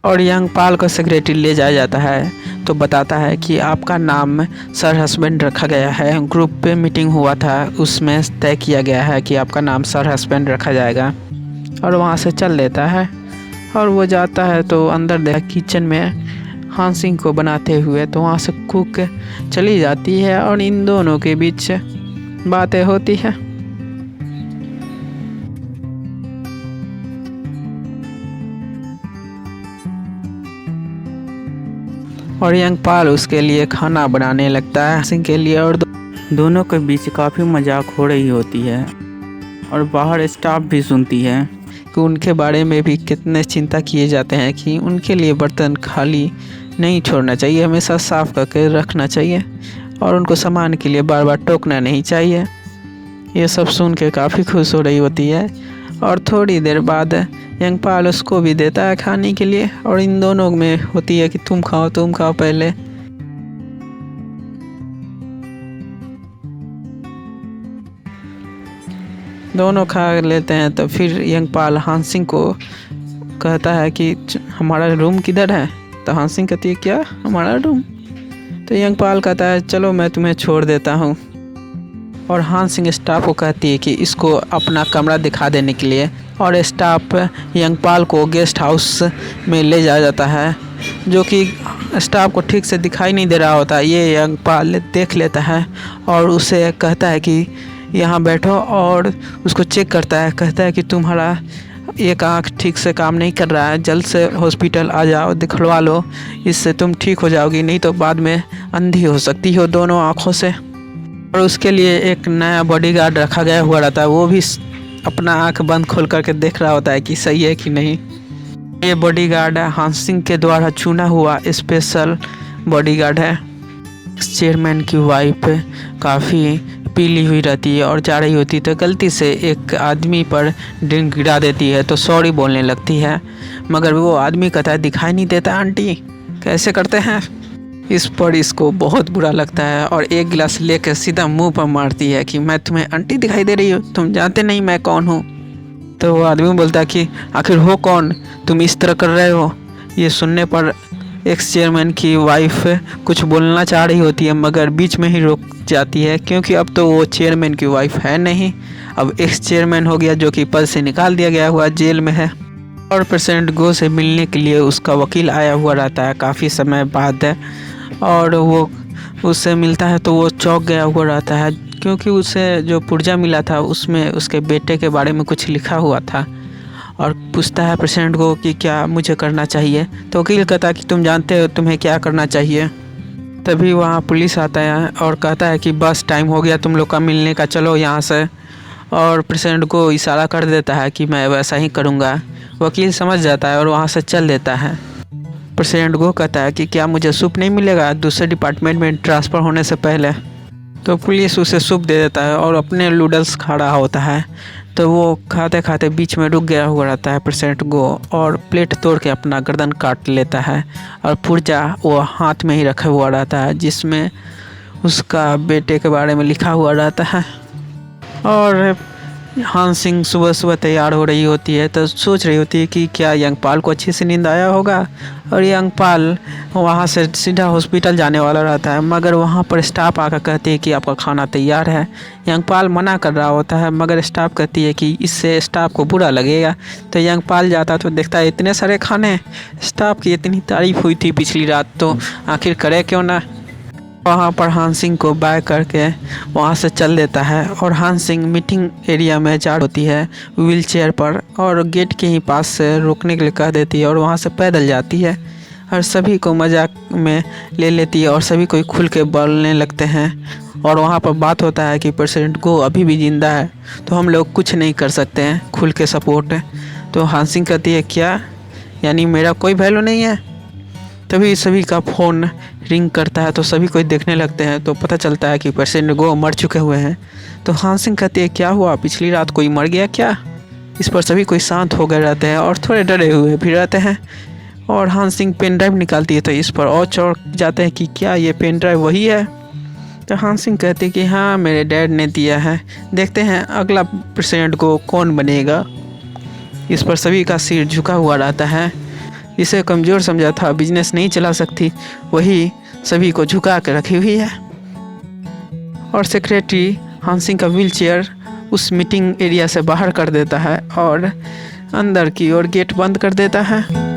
और यंगपाल को सेक्रेटरी ले जाया जाता है तो बताता है कि आपका नाम सर हस्बैंड रखा गया है। ग्रुप पे मीटिंग हुआ था, उसमें तय किया गया है कि आपका नाम सर हस्बैंड रखा जाएगा। और वहाँ से चल देता है और वो जाता है तो अंदर देखा किचन में हांसिंग को बनाते हुए, तो वहाँ से कुक चली जाती है और इन दोनों के बीच बातें होती है। और यंगपाल उसके लिए खाना बनाने लगता है हांसिंग के लिए, और दोनों के बीच काफ़ी मजाक हो रही होती है। और बाहर स्टाफ भी सुनती है कि उनके बारे में भी कितने चिंता किए जाते हैं कि उनके लिए बर्तन खाली नहीं छोड़ना चाहिए, हमेशा साफ करके रखना चाहिए और उनको सामान के लिए बार बार टोकना नहीं चाहिए। ये सब सुन के काफ़ी खुश हो रही होती है। और थोड़ी देर बाद यंगपाल उसको भी देता है खाने के लिए, और इन दोनों में होती है कि तुम खाओ पहले। दोनों खा लेते हैं तो फिर यंगपाल हांसिंग को कहता है कि हमारा रूम किधर है। तो हांसिंग कहती है क्या हमारा रूम। तो यंगपाल कहता है चलो मैं तुम्हें छोड़ देता हूँ। और हांसिंग स्टाफ को कहती है कि इसको अपना कमरा दिखा देने के लिए, और स्टाफ यंगपाल को गेस्ट हाउस में ले जाया जाता है, जो कि स्टाफ को ठीक से दिखाई नहीं दे रहा होता। ये यंगपाल देख लेता है और उसे कहता है कि यहाँ बैठो, और उसको चेक करता है, कहता है कि तुम्हारा एक आँख ठीक से काम नहीं कर रहा है, जल्द से हॉस्पिटल आ जाओ, दिखलवा लो, इससे तुम ठीक हो जाओगी, नहीं तो बाद में अंधी हो सकती हो दोनों आँखों से। और उसके लिए एक नया बॉडीगार्ड रखा गया हुआ रहता है, वो भी अपना आँख बंद खोल करके देख रहा होता है कि सही है कि नहीं। ये बॉडीगार्ड हांसिंग के द्वारा चुना हुआ स्पेशल बॉडीगार्ड है। चेयरमैन की वाइफ काफ़ी पीली हुई रहती है और जा रही होती है तो गलती से एक आदमी पर ड्रिंक गिरा देती है, तो सॉरी बोलने लगती है, मगर वो आदमी कहता है दिखाई नहीं देता आंटी, कैसे करते हैं। इस पर इसको बहुत बुरा लगता है और एक गिलास लेकर सीधा मुंह पर मारती है कि मैं तुम्हें आंटी दिखाई दे रही हूँ, तुम जानते नहीं मैं कौन हूँ। तो वो आदमी बोलता है कि आखिर हो कौन, तुम इस तरह कर रहे हो। ये सुनने पर एक्स चेयरमैन की वाइफ कुछ बोलना चाह रही होती है, मगर बीच में ही रुक जाती है, क्योंकि अब तो वो चेयरमैन की वाइफ है नहीं, अब एक्स चेयरमैन हो गया, जो कि पद से निकाल दिया गया हुआ जेल में है। और प्रेसिडेंट गो से मिलने के लिए उसका वकील आया हुआ रहता है काफ़ी समय बाद, और वो उससे मिलता है तो वो चौंक गया हुआ रहता है, क्योंकि उसे जो पुर्जा मिला था उसमें उसके बेटे के बारे में कुछ लिखा हुआ था। और पूछता है प्रेसिडेंट को कि क्या मुझे करना चाहिए। तो वकील कहता है कि तुम जानते हो तुम्हें क्या करना चाहिए। तभी वहाँ पुलिस आता है और कहता है कि बस टाइम हो गया तुम लोग का मिलने का, चलो यहाँ से। और प्रेसिडेंट को इशारा कर देता है कि मैं वैसा ही करूँगा। वकील समझ जाता है और वहाँ से चल देता है। प्रेसिडेंट को कहता है कि क्या मुझे सूप नहीं मिलेगा दूसरे डिपार्टमेंट में ट्रांसफ़र होने से पहले। तो पुलिस उसे सूप दे देता है और अपने नूडल्स खा रहा होता है, तो वो खाते खाते बीच में रुक गया हुआ रहता है प्रेसिडेंट गो, और प्लेट तोड़ के अपना गर्दन काट लेता है। और पुर्जा वो हाथ में ही रखा हुआ रहता है जिसमें उसका बेटे के बारे में लिखा हुआ रहता है। और हांसिंग सुबह सुबह तैयार हो रही होती है तो सोच रही होती है कि क्या यंगपाल को अच्छी से नींद आया होगा। और यंगपाल वहाँ से सीधा हॉस्पिटल जाने वाला रहता है, मगर वहाँ पर स्टाफ आकर कहती है कि आपका खाना तैयार है। यंगपाल मना कर रहा होता है, मगर स्टाफ कहती है कि इससे स्टाफ को बुरा लगेगा। तो यंगपाल जाता तो देखता है इतने सारे खाने, स्टाफ की इतनी तारीफ़ हुई थी पिछली रात, तो आखिर करे क्यों ना। वहाँ पर हांसिंग को बाय करके वहाँ से चल देता है। और हांसिंग मीटिंग एरिया में जा होती है व्हील चेयर पर, और गेट के ही पास से रोकने के लिए कह देती है और वहाँ से पैदल जाती है। और सभी को मजाक में ले लेती है और सभी कोई खुल के बोलने लगते हैं। और वहाँ पर बात होता है कि प्रेसिडेंट गो अभी भी ज़िंदा है, तो हम लोग कुछ नहीं कर सकते हैं खुल के सपोर्ट। तो हांसिंग कहती है क्या, यानी मेरा कोई वैल्यू नहीं है। तभी सभी का फ़ोन रिंग करता है तो सभी कोई देखने लगते हैं, तो पता चलता है कि प्रेसिडेंट गो मर चुके हुए हैं। तो हांसिंग कहती है क्या हुआ, पिछली रात कोई मर गया क्या। इस पर सभी कोई शांत हो गए रहते हैं और थोड़े डरे हुए भी रहते हैं। और हांसिंग पेन ड्राइव निकालती है तो इस पर और चौंक जाते हैं कि क्या ये पेन ड्राइव वही है। तो हांसिंग कहती है कि हाँ मेरे डैड ने दिया है, देखते हैं अगला प्रेसिडेंट को कौन बनेगा। इस पर सभी का सिर झुका हुआ रहता है। इसे कमज़ोर समझा था, बिजनेस नहीं चला सकती, वही सभी को झुका के रखी हुई है। और सेक्रेटरी हानसिंग का व्हीलचेयर उस मीटिंग एरिया से बाहर कर देता है और अंदर की ओर गेट बंद कर देता है।